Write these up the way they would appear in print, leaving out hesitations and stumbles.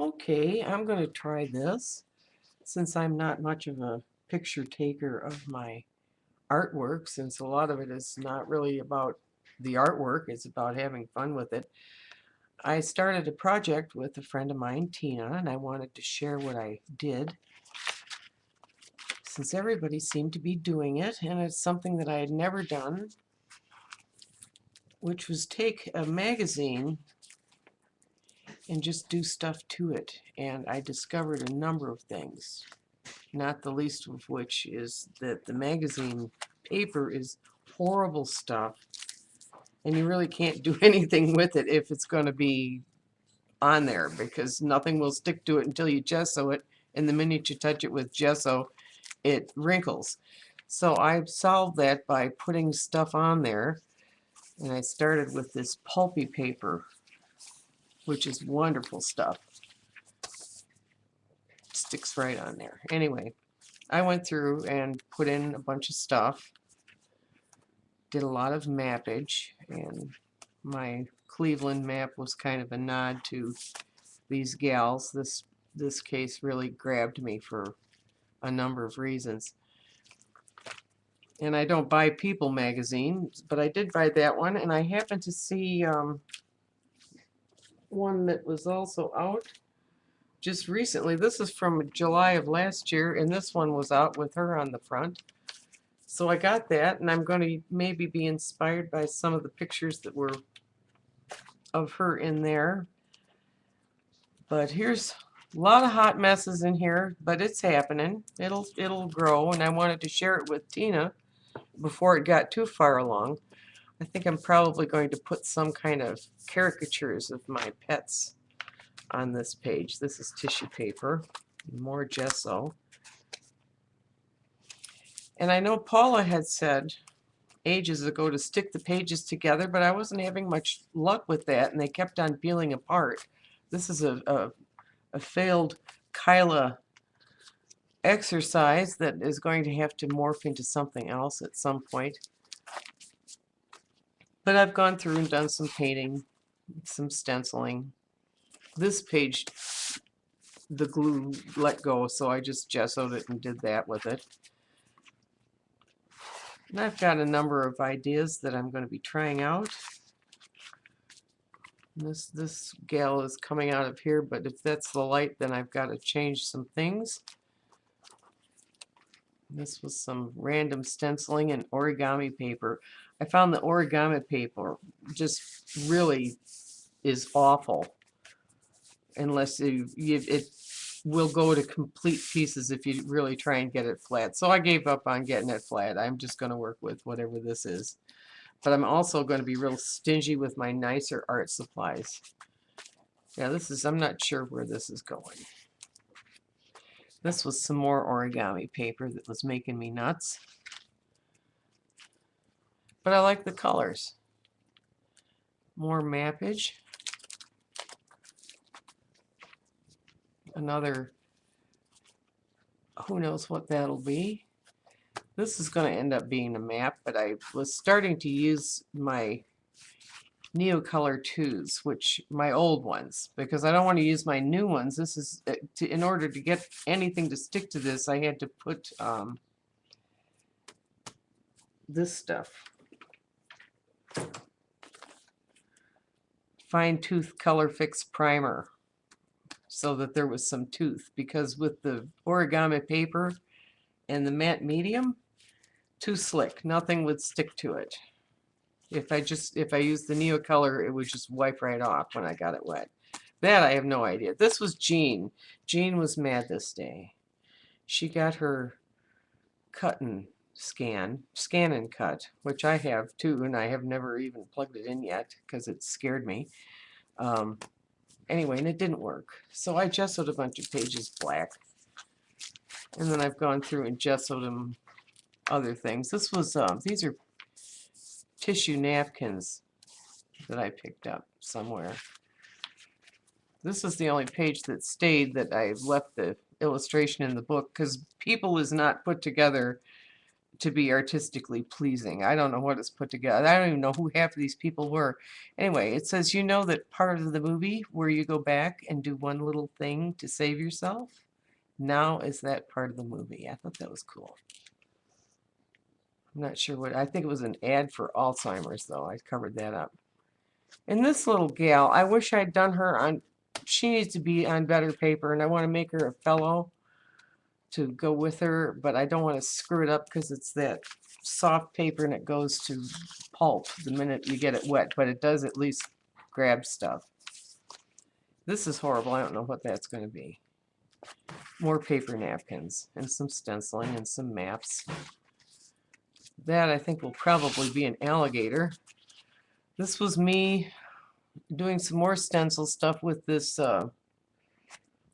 Okay, I'm going to try this. Since I'm not much of a picture taker of my artwork, since a lot of it is not really about the artwork, it's about having fun with it, I started a project with a friend of mine, Tina, and I wanted to share what I did since everybody seemed to be doing it, and it's something that I had never done, which was take a magazine and just do stuff to it. And I discovered a number of things, not the least of which is that the magazine paper is horrible stuff, and you really can't do anything with it if it's going to be on there, because nothing will stick to it until you gesso it, and the minute you touch it with gesso, it wrinkles. So I solved that by putting stuff on there, and I started with this pulpy paper, which is wonderful stuff. Sticks right on there. Anyway, I went through and put in a bunch of stuff, did a lot of mappage, and my Cleveland map was kind of a nod to these gals. This case really grabbed me for a number of reasons. And I don't buy People magazine, but I did buy that one, and I happened to see one that was also out just recently. This is from July of last year, and this one was out with her on the front. So I got that, and I'm going to maybe be inspired by some of the pictures that were of her in there. But here's a lot of hot messes in here, but it's happening. It'll grow, and I wanted to share it with Tina before it got too far along. I think I'm probably going to put some kind of caricatures of my pets on this page. This is tissue paper, more gesso. And I know Paula had said ages ago to stick the pages together, but I wasn't having much luck with that, and they kept on peeling apart. This is a failed Kyla exercise that is going to have to morph into something else at some point. But I've gone through and done some painting, some stenciling. This page, the glue let go, so I just gessoed it and did that with it. And I've got a number of ideas that I'm going to be trying out. This gal is coming out of here, but if that's the light, then I've got to change some things. This was some random stenciling and origami paper. I found the origami paper just really is awful unless it will go to complete pieces if you really try and get it flat. So I gave up on getting it flat. I'm just going to work with whatever this is. But I'm also going to be real stingy with my nicer art supplies. Yeah, I'm not sure where this is going. This was some more origami paper that was making me nuts. But I like the colors. More mappage. Another, who knows what that'll be. This is going to end up being a map, but I was starting to use my Neocolor 2s, which my old ones, because I don't want to use my new ones. This is in order to get anything to stick to this, I had to put this stuff, Fine Tooth Color Fix Primer, so that there was some tooth, because with the origami paper and the matte medium, too slick, nothing would stick to it. If I used the Neocolor, it would just wipe right off when I got it wet. That I have no idea. This was Jean. Jean was mad this day. She got her cut and scan and cut, which I have too, and I have never even plugged it in yet because it scared me. Anyway, and it didn't work. So I gessoed a bunch of pages black. And then I've gone through and gessoed them other things. This was, these are tissue napkins that I picked up somewhere. This is the only page that stayed that I left the illustration in the book, because People is not put together to be artistically pleasing. I don't know what it's put together. I don't even know who half of these people were. Anyway, it says, you know, that part of the movie where you go back and do one little thing to save yourself, now is that part of the movie. I thought that was cool. I'm not sure what, I think it was an ad for Alzheimer's though. I covered that up. And this little gal, I wish I'd done her on, she needs to be on better paper, and I want to make her a fellow to go with her, but I don't want to screw it up because it's that soft paper and it goes to pulp the minute you get it wet, but it does at least grab stuff. This is horrible. I don't know what that's going to be. More paper napkins and some stenciling and some maps. That I think will probably be an alligator. This was me doing some more stencil stuff with this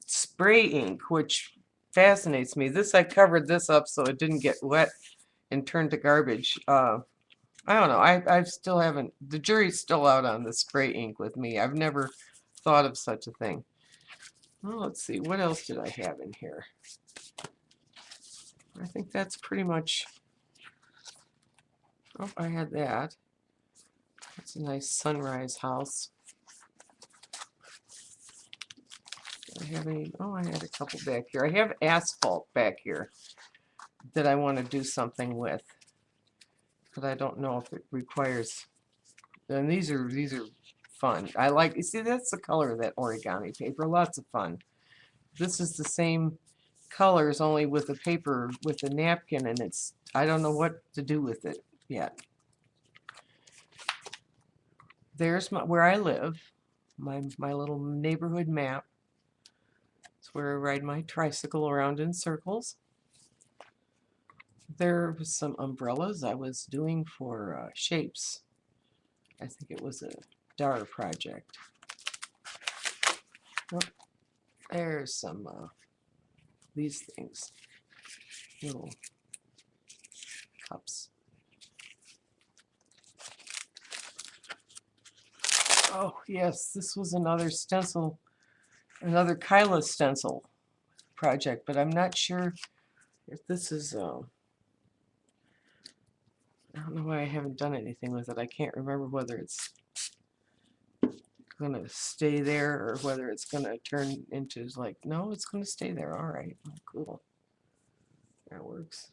spray ink, which fascinates me. This, I covered this up so it didn't get wet and turned to garbage. I don't know. I still haven't, the jury's still out on the spray ink with me. I've never thought of such a thing. Well, let's see. What else did I have in here? I think that's pretty much, oh, I had that. That's a nice sunrise house. I have any, oh, I had a couple back here. I have asphalt back here that I want to do something with, but I don't know if it requires. And these are fun. I like, you see, that's the color of that origami paper. Lots of fun. This is the same colors, only with the paper with the napkin, and it's, I don't know what to do with it yet. There's where I live, my little neighborhood map. It's where I ride my tricycle around in circles. There was some umbrellas I was doing for shapes. I think it was a DAR project. Oh, there's some these things, little cups. Oh yes, this was another stencil, another Kyla stencil project, but I'm not sure if this is, I don't know why I haven't done anything with it. I can't remember whether it's gonna stay there or whether it's gonna turn into, like, no, it's gonna stay there. All right, oh, cool. That works.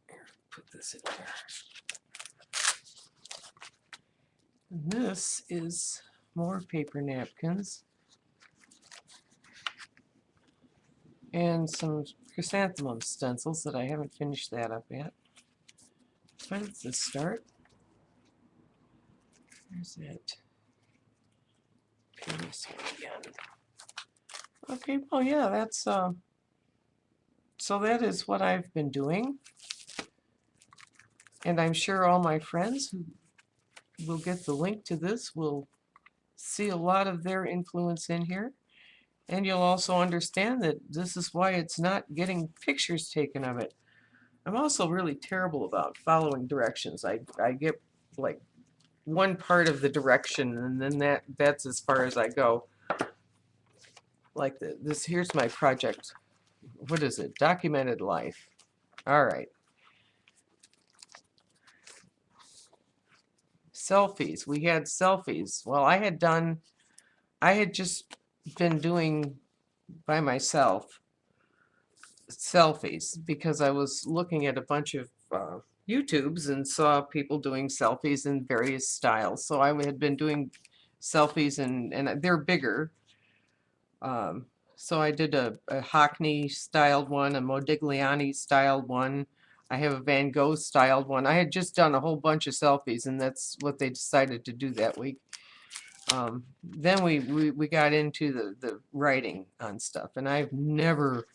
Here, put this in there. And this is more paper napkins and some chrysanthemum stencils that I haven't finished that up yet. But it's a start. There's it. This one again. Okay, well, yeah, that's so that is what I've been doing, and I'm sure all my friends who will get the link to this will see a lot of their influence in here, and you'll also understand that this is why it's not getting pictures taken of it. I'm also really terrible about following directions. I get like one part of the direction, and then that's as far as I go. Like this, here's my project. What is it? Documented life. All right. Selfies. We had selfies. Well, I had just been doing by myself selfies because I was looking at a bunch of YouTubes and saw people doing selfies in various styles. So I had been doing selfies, and they're bigger. So I did a Hockney styled one, a Modigliani styled one. I have a Van Gogh styled one. I had just done a whole bunch of selfies, and that's what they decided to do that week. Then we got into the writing on stuff, and I've never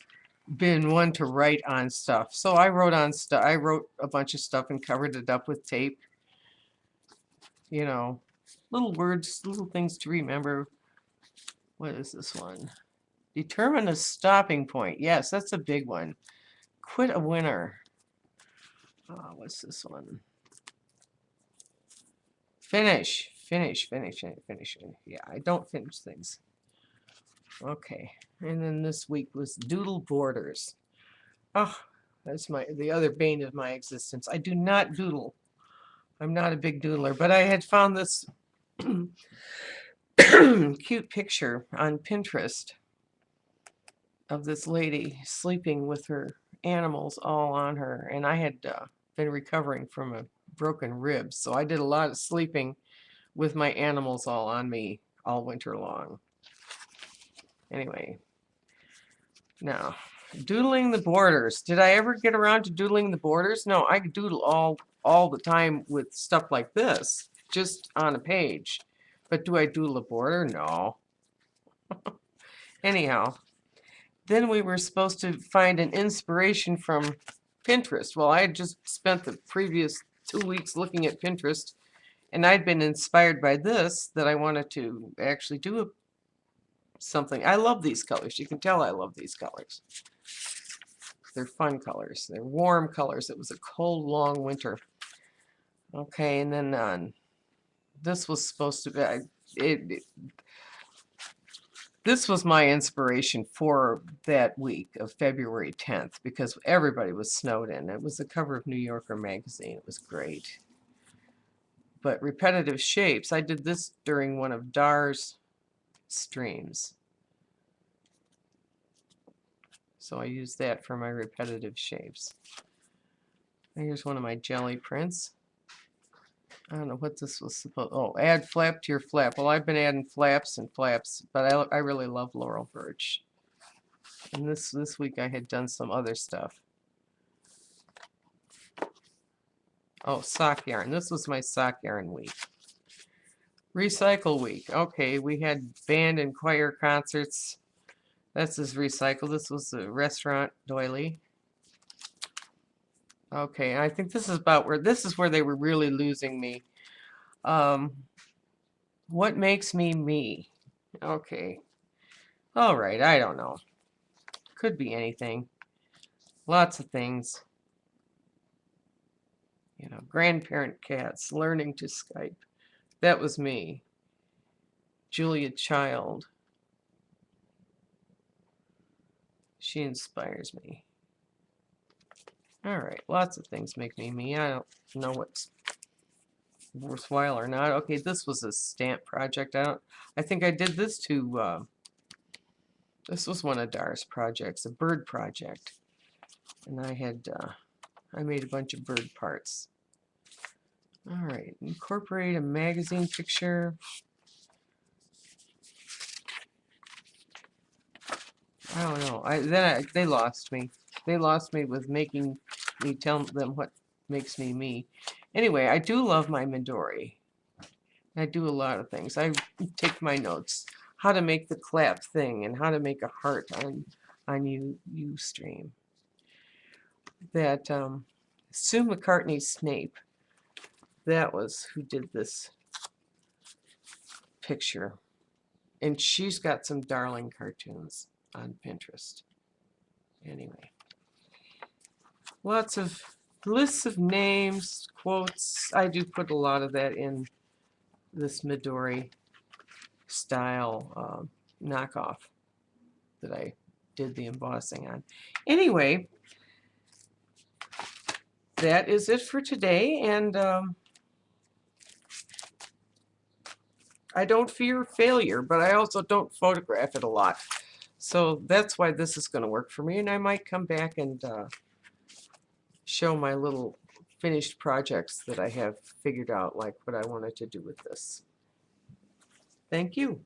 been one to write on stuff. So I wrote on stuff. I wrote a bunch of stuff and covered it up with tape. You know, little words, little things to remember. What is this one? Determine a stopping point. Yes, that's a big one. Quit a winner. What's this one? Finish. Finish. Yeah, I don't finish things. Okay. And then this week was doodle borders. Oh, That's the other bane of my existence. I do not doodle. I'm not a big doodler, but I had found this cute picture on Pinterest of this lady sleeping with her animals all on her, and I had been recovering from a broken rib, so I did a lot of sleeping with my animals all on me all winter long. Anyway, now doodling the borders. Did I ever get around to doodling the borders? No, I doodle all the time with stuff like this, just on a page. But do I doodle a border? No. Anyhow, then we were supposed to find an inspiration from Pinterest. Well, I had just spent the previous 2 weeks looking at Pinterest, and I'd been inspired by this, that I wanted to actually do something. I love these colors. You can tell I love these colors. They're fun colors. They're warm colors. It was a cold, long winter. Okay, and then this was supposed to be, this was my inspiration for that week of February 10th, because everybody was snowed in. It was the cover of New Yorker magazine. It was great. But repetitive shapes, I did this during one of Dar's streams. So I used that for my repetitive shapes. Here's one of my jelly prints. I don't know what this was supposed. Oh, add flap to your flap. Well, I've been adding flaps and flaps, but I really love Laurel Birch. And this week I had done some other stuff. Oh, sock yarn. This was my sock yarn week. Recycle week. Okay, we had band and choir concerts. This is recycle. This was a restaurant doily. Okay, I think this is about where they were really losing me. What makes me me? Okay. All right, I don't know. Could be anything. Lots of things. You know, grandparent cats learning to Skype. That was me. Julia Child. She inspires me. All right, lots of things make me me. I don't know what's worthwhile or not. Okay, this was a stamp project. I think I did this to this was one of Dar's projects, a bird project. And I made a bunch of bird parts. All right, incorporate a magazine picture. I don't know. They lost me. They lost me with making me tell them what makes me me. Anyway, I do love my Midori. I do a lot of things. I take my notes. How to make the clap thing and how to make a heart on Ustream. That Sue McCartney Snape. That was who did this picture. And she's got some darling cartoons on Pinterest. Anyway. Lots of lists of names, quotes. I do put a lot of that in this Midori style knockoff that I did the embossing on. Anyway, that is it for today, and I don't fear failure, but I also don't photograph it a lot. So that's why this is going to work for me, and I might come back and show my little finished projects that I have figured out, like what I wanted to do with this. Thank you.